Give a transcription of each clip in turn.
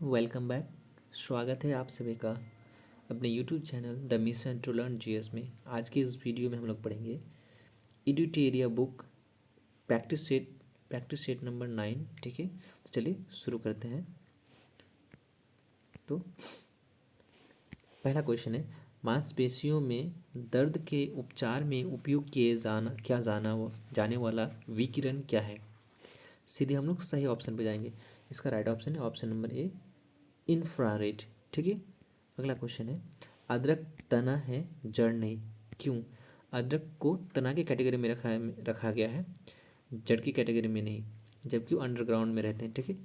Welcome back. स्वागत है आप सभी का अपने YouTube channel the mission to learn GS में। आज की इस वीडियो में हम लोग पढ़ेंगे Edutoria book practice set number 9। ठीक है, तो चलिए शुरू करते हैं। तो पहला क्वेश्चन है, मांसपेशियों में दर्द के उपचार में उपयोग जाने वाला विकिरण क्या है। सीधे हम लोग सही ऑप्शन पे जाएंगे। इसका राइट ऑप्शन है ऑप्शन नंबर ए, इंफ्रारेड। ठीक है। अगला क्वेश्चन है, अदरक तना है जड़ नहीं, क्यों। अदरक को तना की कैटेगरी में रखा गया है, जड़ की कैटेगरी में नहीं, जबकि वो अंडरग्राउंड में रहते हैं। ठीक है,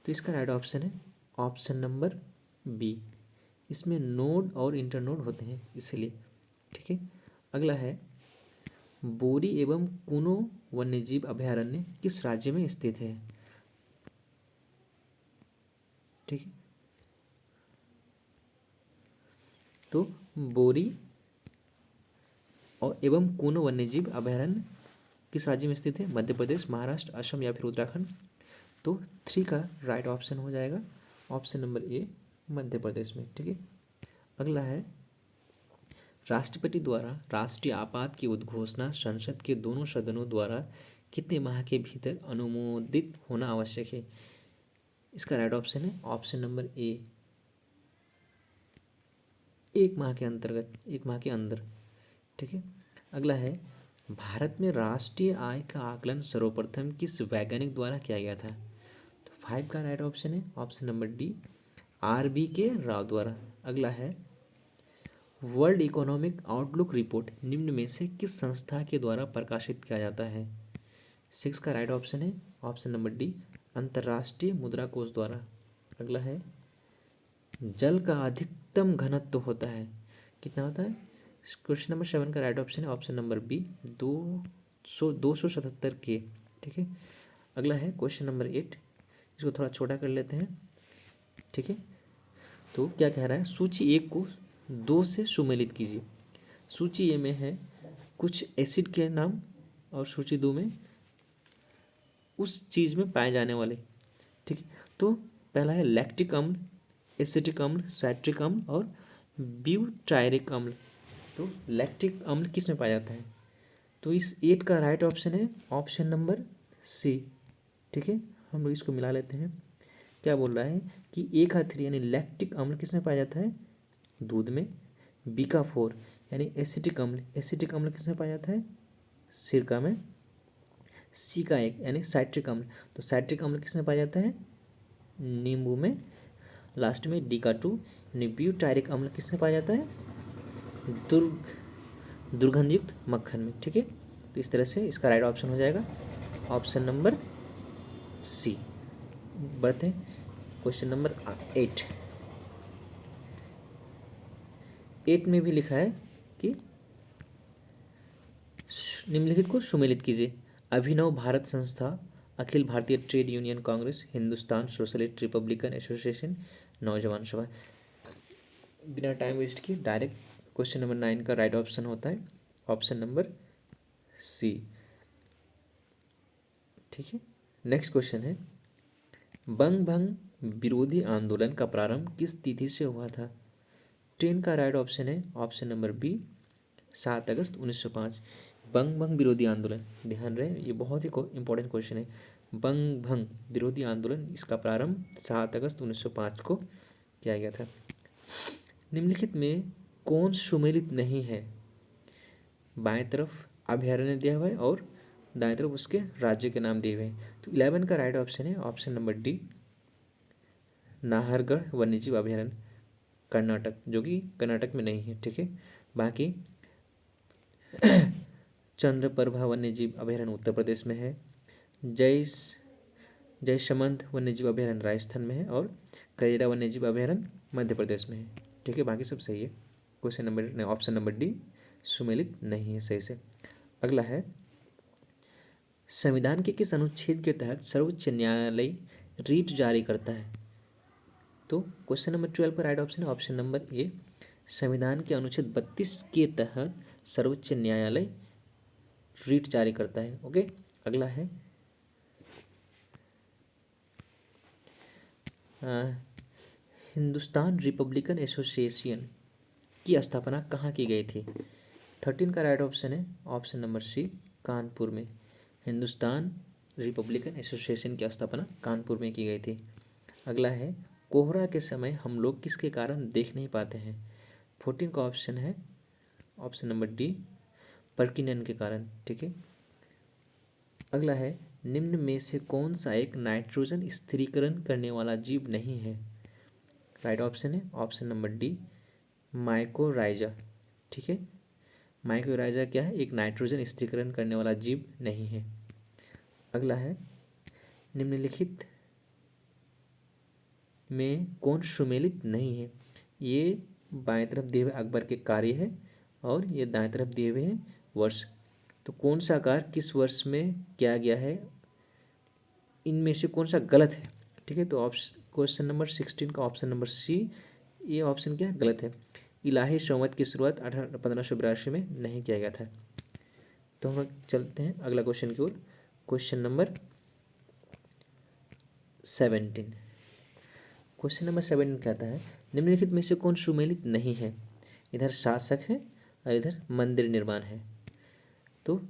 तो इसका राइट ऑप्शन है ऑप्शन नंबर बी। इसमें नोड और इंटरनोड होते हैं इसलिए। ठीक है। अगला है, बोरी एवं कुनो वन्यजीव अभयारण्य किस राज्य में स्थित है। ठीक है, तो बोरी और एवं कुनो वन्यजीव अभयारण्य किस राज्य में स्थित है, मध्य प्रदेश, महाराष्ट्र, असम या फिर उत्तराखंड। तो 3 का राइट ऑप्शन हो जाएगा ऑप्शन नंबर ए, मध्य प्रदेश में। ठीक है। अगला है, राष्ट्रपति द्वारा राष्ट्रीय आपात की उद्घोषणा संसद के दोनों सदनों द्वारा कितने माह के भीतर अनुमोदित होना आवश्यक है। इसका राइट ऑप्शन है ऑप्शन नंबर ए, 1 माह के अंदर। ठीक है। अगला है, भारत में राष्ट्रीय आय का आकलन सर्वप्रथम किस वैज्ञानिक द्वारा किया गया था। तो 5 का राइट ऑप्शन है option number D, RBK Rao द्वारा। अगला है, वर्ल्ड इकोनॉमिक आउटलुक रिपोर्ट निम्न में से किस संस्था के द्वारा प्रकाशित किया जाता है। 6 का राइट ऑप्शन है ऑप्शन नंबर डी, अंतर्राष्ट्रीय मुद्रा कोष द्वारा। अगला है, जल का अधिकतम घनत्व होता है, कितना होता है। क्वेश्चन नंबर 7 का राइट ऑप्शन है ऑप्शन नंबर बी, 277 के। ठीक है। अगला है क्वेश्चन नंबर 8, इसको थोड़ा छोटा कर लेते हैं। ठीक है, तो क्या कह रहा है, सूची 1 को 2 से सुमेलित कीजिए। सूची ए में है कुछ एसिड के नाम और सूची 2 में उस चीज़ में पाए जाने वाले। ठीक है, तो पहला है लैक्टिक अम्ल, एसिटिक अम्ल, साइट्रिक अम्ल और ब्यूटायरिक अम्ल। तो लैक्टिक अम्ल किस में पाया जाता है, तो इस 8 का राइट ऑप्शन है ऑप्शन नंबर सी। ठीक है, हम लोग इसको मिला लेते हैं। क्या बोल रहा है कि ए का 3 यानी लैक्टिक अम्ल किस में पाया जाता है, दूध में। बी का 4 यानी एसिटिक अम्ल किस में पाया जाता है, सिरका में। सी का 1 यानी साइट्रिक अम्ल, तो साइट्रिक अम्ल किस में पाया जाता है, नींबू में। लास्ट में डी का 2 यानी ब्यूटायरिक अम्ल किस में पाया जाता है, दुर्गंधयुक्त मक्खन में। ठीक है, तो इस तरह से इसका राइट ऑप्शन हो जाएगा ऑप्शन नंबर सी। बढ़ते हैं क्वेश्चन नंबर 8 में भी लिखा है कि निम्नलिखित को सुमेलित कीजिए। अभिनव भारत संस्था, Akhil Bharatiya trade union Congress, Hindustan socialist Republican association, नौजवान सभा। बिना टाइम वेस्ट किए डायरेक्ट क्वेश्चन नंबर 9 का राइट ऑप्शन होता है ऑप्शन नंबर सी। ठीक है। नेक्स्ट क्वेश्चन है, बंग भंग विरोधी आंदोलन का प्रारंभ किस तिथि से हुआ था। 10 का राइट ऑप्शन है ऑप्शन नंबर बी, 7 अगस्त 1905। बंग भंग विरोधी आंदोलन, ध्यान रहे ये बहुत ही इंपॉर्टेंट क्वेश्चन है। बंग भंग विरोधी आंदोलन, इसका प्रारंभ 7 अगस्त 1905 को किया गया था। निम्नलिखित में कौन सुमेलित नहीं है। बाएं तरफ अभयारण्य दिया हुआ है और दाएं तरफ उसके राज्य के नाम दिए हुए हैं। तो 11 का राइट ऑप्शन है ऑप्शन नंबर डी, नाहरगढ़ वन्यजीव अभयारण्य, कर्नाटक, जो कि कर्नाटक में नहीं है। ठीक है, बाकी चंद्रप्रभा वन्यजीव अभयारण्य उत्तर प्रदेश में है, जयसमंद वन्यजीव अभयारण्य राजस्थान में है और करेरा वन्यजीव अभयारण्य मध्य प्रदेश में है। ठीक है, बाकी सब सही है। Question number option number D सुमेलित नहीं है सही से। अगला है, संविधान के किस अनुच्छेद के तहत सर्वोच्च न्यायालय रीट जारी करता है। तो क्वेश्चन नंबर 12 पर राइट ऑप्शन है ऑप्शन नंबर ए, संविधान के अनुच्छेद 32 के तहत सर्वोच्च न्यायालय रीट जारी करता है। ओके। अगला है, हिंदुस्तान रिपब्लिकन एसोसिएशन की स्थापना कहाँ की गई थी? 13 का राइट ऑप्शन है ऑप्शन नंबर सी, कानपुर में। हिंदुस्तान रिपब्लिकन एसोसिएशन की स्थापना कानपुर में की गई थी। अगला है, कोहरा के समय हम लोग किसके कारण देख नहीं पाते हैं? 14 का ऑप्शन है ऑप्शन नंबर डी, पर्किनन के कारण। ठीक है। अगला है, निम्न में से कौन सा एक नाइट्रोजन स्थिरीकरण करने वाला जीव नहीं है? राइट ऑप्शन है ऑप्शन नंबर डी, माइकोराइजा। ठीक है। माइकोराइजा क्या है? एक नाइट्रोजन स्थिरीकरण करने वाला जीव नहीं है। अगला है, निम्नलिखित में कौन सुमेलित नहीं है? ये बाएं तरफ दिए हुए अकबर के कार्य है और ये दाएं तरफ दिए हुए हैं वर्ष। तो कौन सा कार्य किस वर्ष में किया गया है, इनमें से कौन सा गलत है? ठीक है। तो ऑप्शन क्वेश्चन नंबर 16 का ऑप्शन नंबर सी, ये ऑप्शन क्या है? गलत है। इलाही संवत की शुरुआत 1582 में नहीं किया गया था। तो हम लोग चलते हैं अगला क्वेश्चन की ओर। Question number 17। क्वेश्चन नंबर 17 कहता है, निम्नलिखित में से कौन सुमेलित नहीं है? इधर शासक है और इधर मंदिर निर्माण है। तो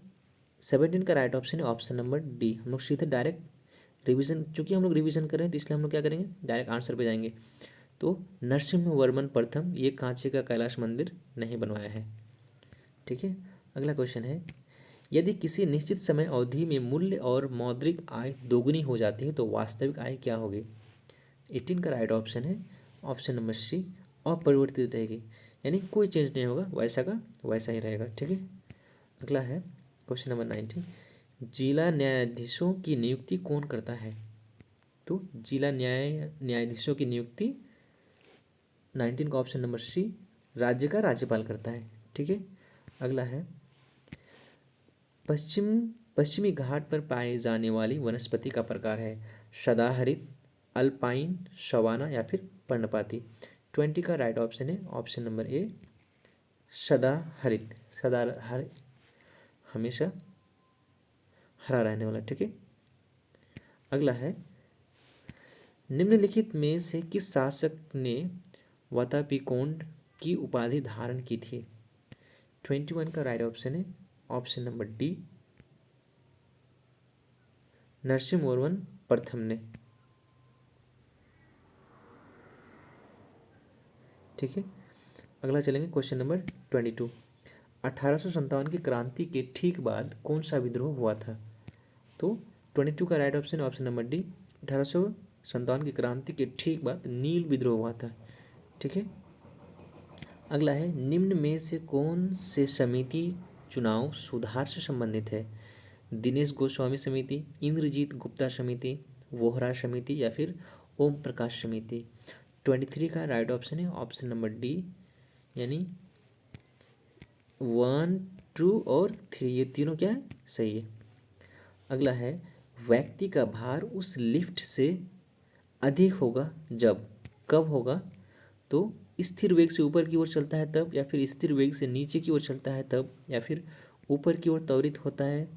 17 का राइट ऑप्शन है ऑप्शन नंबर डी। हम लोग सीधे डायरेक्ट रिवीजन, चूंकि हम लोग रिवीजन कर रहे हैं तो इसलिए हम लोग क्या करेंगे, डायरेक्ट आंसर पे जाएंगे। तो नरसिम्हवर्मन प्रथम ये कांचे का कैलाश मंदिर नहीं बनवाया है। ठीक है। अगला क्वेश्चन है, यदि किसी निश्चित समय अवधि में मूल्य और मौद्रिक आय दोगुनी हो जाती है तो वास्तविक आय क्या होगी? 18 का राइट ऑप्शन है ऑप्शन नंबर सी, अपरिवर्तित रहेगी, यानी कोई चेंज नहीं होगा, वैसा का वैसा ही रहेगा। ठीक है। अगला है क्वेश्चन नंबर 19, जिला न्यायाधीशों की नियुक्ति कौन करता है? तो जिला न्यायाधीशों की नियुक्ति 19 का ऑप्शन नंबर सी, राज्यपाल करता है। ठीक है। अगला है, पश्चिमी घाट पर पाए जाने वाली वनस्पति का प्रकार है? सदाहरित, अल्पाइन, सवाना या फिर पर्णपाती। 20 का राइट ऑप्शन है ऑप्शन नंबर ए, सदाहरित। सदाहरित हमेशा हरा रहने वाला। ठीक है। अगला है, निम्नलिखित में से किस शासक ने वातापीकोंड की उपाधि धारण की थी? 21 का राइट ऑप्शन है ऑप्शन नंबर डी, नरसिम्हवर्मन प्रथम ने। ठीक है। अगला चलेंगे क्वेश्चन नंबर 22, 1857 की क्रांति के ठीक बाद कौन सा विद्रोह हुआ था? तो 22 का right option option number D, 1857 की क्रांति के ठीक बाद नील विद्रोह हुआ था। ठीक है। अगला है, निम्न में से कौन से समिति चुनाव सुधार से संबंधित है? दिनेश गोस्वामी समिति, इंद्रजीत गुप्ता समिति, वोहरा समिति या फिर ओम प्रकाश समिति। 23 का राइट ऑप्शन है ऑप्शन नंबर डी, यानी 1, 2 और 3 ये तीनों क्या है? सही है। अगला है, व्यक्ति का भार उस लिफ्ट से अधिक होगा जब, कब होगा? तो स्थिर वेग से ऊपर की ओर चलता है तब, या फिर स्थिर वेग से नीचे की ओर चलता है तब, या फिर ऊपर की ओर त्वरित होता है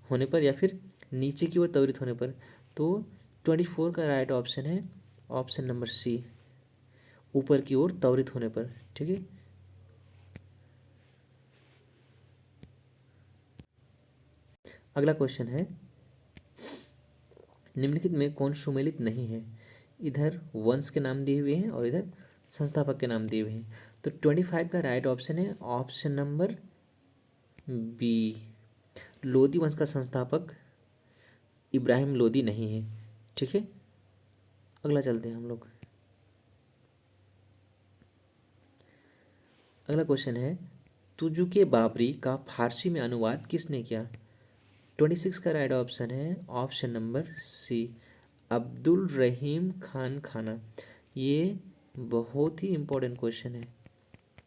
होने पर, या फिर नीचे की ओर त्वरित होने पर। तो 24 का राइट ऑप्शन है ऑप्शन नंबर सी, ऊपर की ओर त्वरित होने पर। ठीक है। अगला क्वेश्चन है, निम्नलिखित में कौन सुमेलित नहीं है? इधर वंश के नाम दिए हुए हैं और इधर संस्थापक के नाम दिए हुए हैं। तो 25 का राइट ऑप्शन है ऑप्शन नंबर बी, लोदी वंश का संस्थापक इब्राहिम लोदी नहीं है। ठीक है। अगला चलते हैं हम लोग। अगला क्वेश्चन है, तुजुके बाबरी का फारसी में अनुवाद किसने किया? 26 का राइट ऑप्शन है ऑप्शन नंबर सी, अब्दुल रहीम खान खाना। ये बहुत ही इम्पोर्टेंट क्वेश्चन है।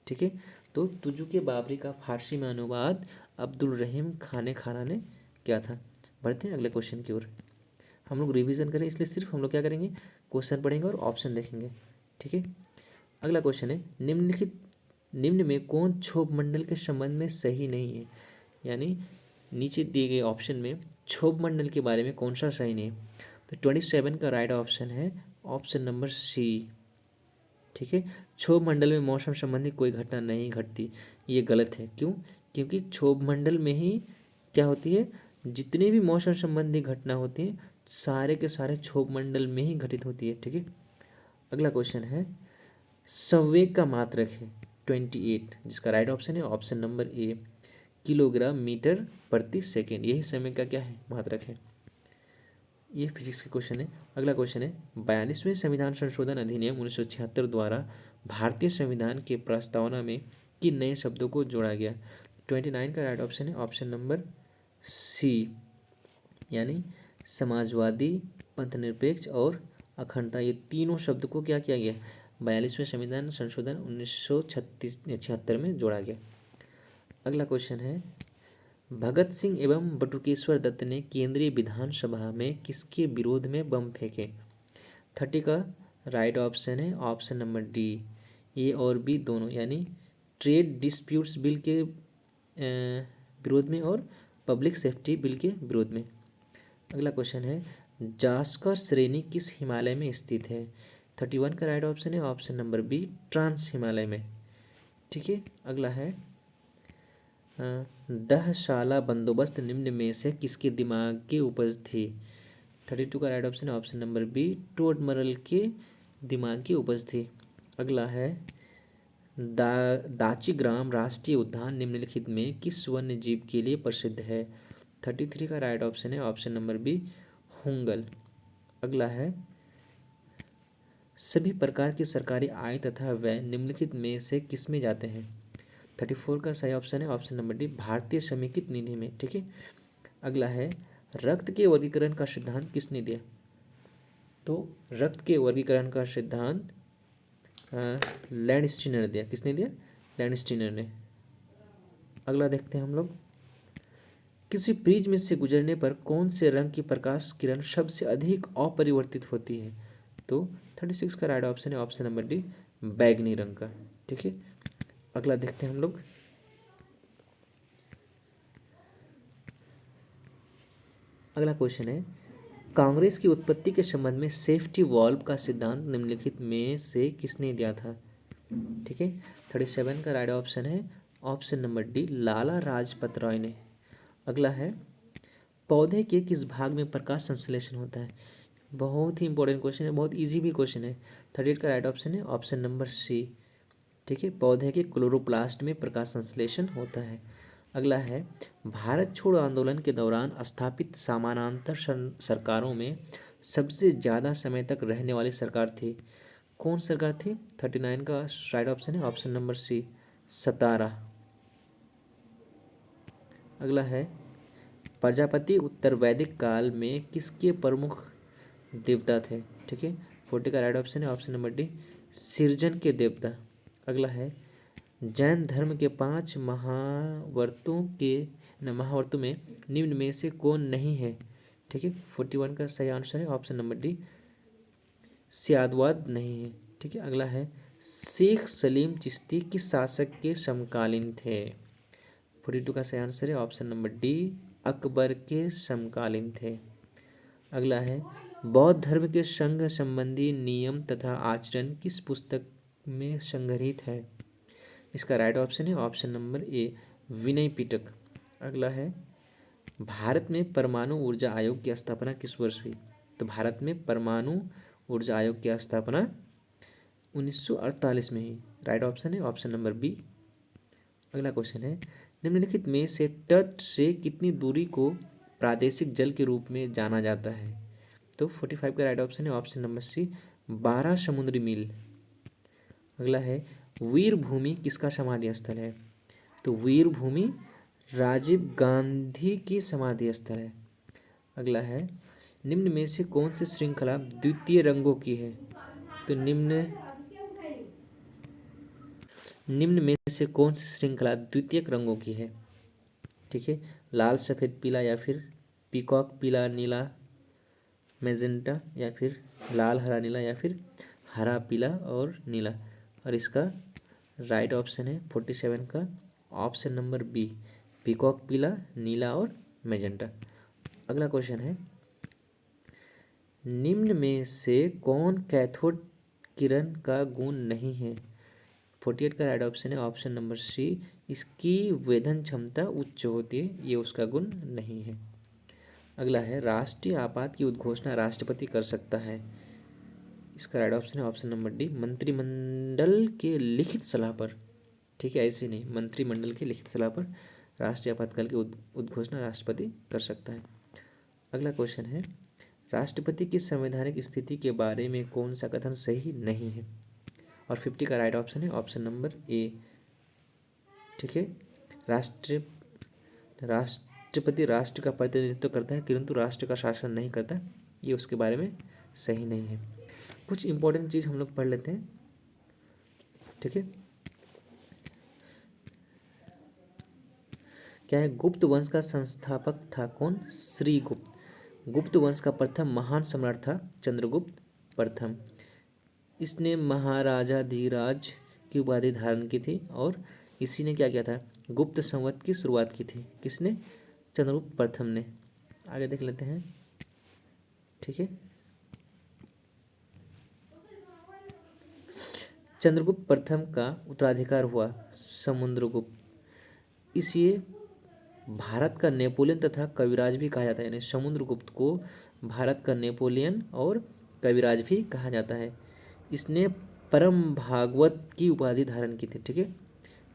ठीक है। तो तुजुके बाबरी का फारसी में अनुवाद अब्दुल रहीम खाने खाना ने किया था। बढ़ते हैं अगले क्वेश्चन की ओर। हम लोग रिवीजन करें इसलिए सिर्फ हम लोग क्या करेंगे, क्वेश्चन पढ़ेंगे और ऑप्शन देखेंगे। ठीक है। अगला क्वेश्चन है, निम्न में कौन क्षोभ मंडल के संबंध में सही नहीं है? यानी नीचे दिए गए ऑप्शन में क्षोभ मंडल के बारे में कौन सा सही नहीं है? तो 27 का राइट ऑप्शन है ऑप्शन नंबर सी, ठीक है। क्षोभ मंडल में मौसम संबंधी कोई घटना नहीं घटती, ये गलत है। क्यों? क्योंकि क्षोभ मंडल में ही क्या होती है, जितनी भी मौसम संबंधी घटना होती है सारे के सारे क्षोभ मंडल में ही घटित होती है। ठीक है। अगला क्वेश्चन है, संवेग का मात्रक है 28, जिसका राइट ऑप्शन है option number A, kilogram metre प्रति सेकेंड। यही संवेग का क्या है, मात्रक है। ये फिजिक्स के क्वेश्चन है। अगला क्वेश्चन है, 42वें संविधान संशोधन अधिनियम 1976 द्वारा भारतीय संविधान के प्रस्तावना में किन नए शब्दों को जोड़ा गया। 29 का राइट ऑप्शन है ऑप्शन नंबर सी, यानी समाजवादी, पंथनिरपेक्ष और अखंडता, ये तीनों शब्द को क्या किया गया, 42वें संविधान संशोधन 1976 में जोड़ा गया। अगला क्वेश्चन है, भगत सिंह एवं बटुकेश्वर दत्त ने केंद्रीय विधानसभा में किसके विरोध में बम फेंके। 30 का राइट ऑप्शन है ऑप्शन नंबर डी, ए और बी दोनों, यानी ट्रेड डिस्प्यूट्स बिल के विरोध में और पब्लिक सेफ्टी बिल के विरोध में। अगला क्वेश्चन है, जास्कर श्रेणी किस हिमालय में स्थित है। 31 का राइट ऑप्शन है option number B, trans Himalaya में। ठीक है। अगला है, दहशाला बंदोबस्त निम्न में से किसके दिमाग की उपज थी। 32 का राइट ऑप्शन है ऑप्शन नंबर बी, टोडरमल के दिमाग की उपज थी। अगला है, दाचीग्राम राष्ट्रीय उद्यान निम्नलिखित में किस वन्य जीव के लिए प्रसिद्ध है। 33 का राइट ऑप्शन है ऑप्शन नंबर बी, हुंगल। अगला है, सभी प्रकार की सरकारी आय तथा व्यय निम्नलिखित में से किसमें जाते हैं। 34 का सही ऑप्शन है ऑप्शन नंबर डी, भारतीय समेकित निधि में। ठीक है। अगला है, रक्त के वर्गीकरण का सिद्धांत किसने दिया। तो रक्त के वर्गीकरण का सिद्धांत लैंडस्टीनर ने दिया। किसने दिया, लैंडस्टीनर ने। अगला देखते हैं हम लोग, किसी प्रिज्म से गुजरने पर कौन से रंग की प्रकाश किरण सबसे अधिक अपरिवर्तित होती है। तो 36 का राइट ऑप्शन है ऑप्शन नंबर डी, बैगनी रंग का। ठीक है। अगला देखते हैं हम लोग, अगला क्वेश्चन है, कांग्रेस की उत्पत्ति के संबंध में सेफ्टी वॉल्व का सिद्धांत निम्नलिखित में से किसने दिया था। ठीक है। 37 का राइट ऑप्शन है option number D, Lala Lajpat Rai ने। अगला है, पौधे के किस भाग में प्रकाश संश्लेषण होता है। बहुत ही इंपॉर्टेंट क्वेश्चन है, बहुत इजी भी क्वेश्चन है। 38 का राइट ऑप्शन है ऑप्शन नंबर सी। ठीक है। पौधे के क्लोरोप्लास्ट में प्रकाश संश्लेषण होता है। अगला है, भारत छोड़ो आंदोलन के दौरान स्थापित समानांतर सरकारों में सबसे ज़्यादा समय तक रहने वाली सरकार थी। कौन सरकार थी। 39 का राइट ऑप्शन है ऑप्शन नंबर सी, सतारा। अगला है, प्रजापति उत्तर वैदिक काल में किसके प्रमुख देवता थे। ठीक है। 40 का राइट ऑप्शन है ऑप्शन नंबर डी, सृजन के देवता। अगला है, जैन धर्म के 5 महावर्तों में निम्न में से कौन नहीं है। ठीक है। 41 का सही आंसर है ऑप्शन नंबर डी, स्यादवाद नहीं है। ठीक है। अगला है, शेख सलीम चिश्ती किस शासक के समकालीन थे। 42 का सही आंसर है ऑप्शन नंबर डी, अकबर के समकालीन थे। अगला है, बौद्ध धर्म के संघ संबंधी नियम तथा आचरण किस पुस्तक में संग्रहित है। इसका राइट ऑप्शन है ऑप्शन नंबर ए, विनय पिटक। अगला है, भारत में परमाणु ऊर्जा आयोग की स्थापना किस वर्ष हुई। तो भारत में परमाणु ऊर्जा आयोग की स्थापना 1948 में ही। राइट ऑप्शन है ऑप्शन नंबर बी। अगला क्वेश्चन है, निम्नलिखित में से तट से कितनी दूरी को प्रादेशिक जल के रूप में जाना जाता है। तो 45 का राइट ऑप्शन है ऑप्शन नंबर सी, 12 समुद्री मील। अगला है, वीर भूमि किसका समाधि स्थल है। तो वीर भूमि राजीव गांधी की समाधि स्थल है। अगला है, निम्न में से कौन सी श्रृंखला द्वितीय रंगों की है। तो निम्न में से कौन सी श्रृंखला द्वितीयक रंगों की है। ठीक है। लाल सफ़ेद पीला, या फिर पीकॉक पीला नीला मैजेंटा, या फिर लाल हरा नीला, या फिर हरा पीला और नीला। और इसका राइट ऑप्शन है 47 का ऑप्शन नंबर बी, पीकॉक पीला नीला और मैजेंटा। अगला क्वेश्चन है, निम्न में से कौन कैथोड किरण का गुण नहीं है। 48 का राइट ऑप्शन है ऑप्शन नंबर सी, इसकी वेधन क्षमता उच्च होती है, ये उसका गुण नहीं है। अगला है राष्ट्रीय आपात की उद्घोषणा राष्ट्रपति कर सकता है। इसका राइट ऑप्शन है ऑप्शन नंबर डी, मंत्रिमंडल के लिखित सलाह पर। ठीक है, ऐसे नहीं, मंत्रिमंडल की लिखित सलाह पर राष्ट्रीय आपातकाल की उद्घोषणा राष्ट्रपति कर सकता है। अगला क्वेश्चन है राष्ट्रपति की संवैधानिक स्थिति के बारे में कौन सा कथन सही नहीं है। और 50 का राइट ऑप्शन है ऑप्शन नंबर ए। ठीक है, राष्ट्रपति राष्ट्र का प्रतिनिधित्व करता है किंतु राष्ट्र का शासन नहीं करता, ये उसके बारे में सही नहीं है। कुछ इंपॉर्टेंट चीज हम लोग पढ़ लेते हैं। ठीक है, क्या है, गुप्त वंश का संस्थापक था कौन, श्रीगुप्त। गुप्त वंश का प्रथम महान सम्राट था चंद्रगुप्त प्रथम। इसने महाराजा धीराज की उपाधि धारण की थी और इसी ने क्या किया था, गुप्त संवत की शुरुआत की थी। किसने, चंद्रगुप्त प्रथम ने। आगे देख लेते हैं। ठीक है, चंद्रगुप्त प्रथम का उत्तराधिकार हुआ समुद्रगुप्त। इसे भारत का नेपोलियन तथा कविराज भी कहा जाता है, यानी समुद्रगुप्त को भारत का नेपोलियन और कविराज भी कहा जाता है। इसने परम भागवत की उपाधि धारण की थी। ठीक है,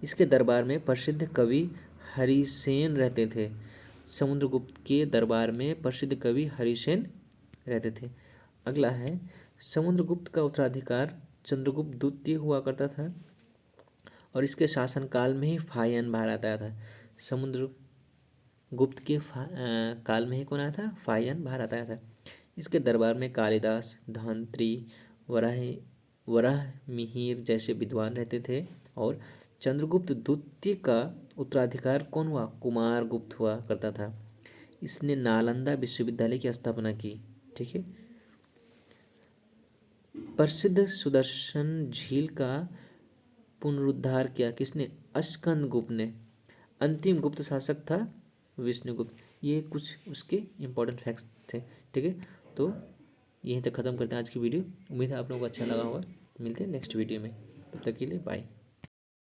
इसके दरबार में प्रसिद्ध कवि हरिसेन रहते थे। समुद्रगुप्त के दरबार में प्रसिद्ध कवि हरिसेन रहते थे। अगला है समुद्रगुप्त का उत्तराधिकार चंद्रगुप्त द्वितीय हुआ करता था और इसके शासनकाल में ही फायन भारत आया था। समुद्रगुप्त के काल में ही कौन आया था, फायन भारत आया था। इसके दरबार में कालिदास, धन्वंतरि, वराहमिहिर जैसे विद्वान रहते थे। और चंद्रगुप्त द्वितीय का उत्तराधिकार कौन हुआ, कुमारगुप्त हुआ करता था। इसने नालंदा विश्वविद्यालय की स्थापना की। ठीक है, प्रसिद्ध सुदर्शन झील का पुनरुद्धार किया किसने, स्कंदगुप्त ने। अंतिम गुप्त शासक था विष्णुगुप्त। ये कुछ उसके इंपॉर्टेंट फैक्ट्स थे। ठीक है, तो यहीं तक ख़त्म करते हैं आज की वीडियो। उम्मीद है आप लोगों को अच्छा लगा होगा। मिलते हैं नेक्स्ट वीडियो में, तब तक के लिए बाय।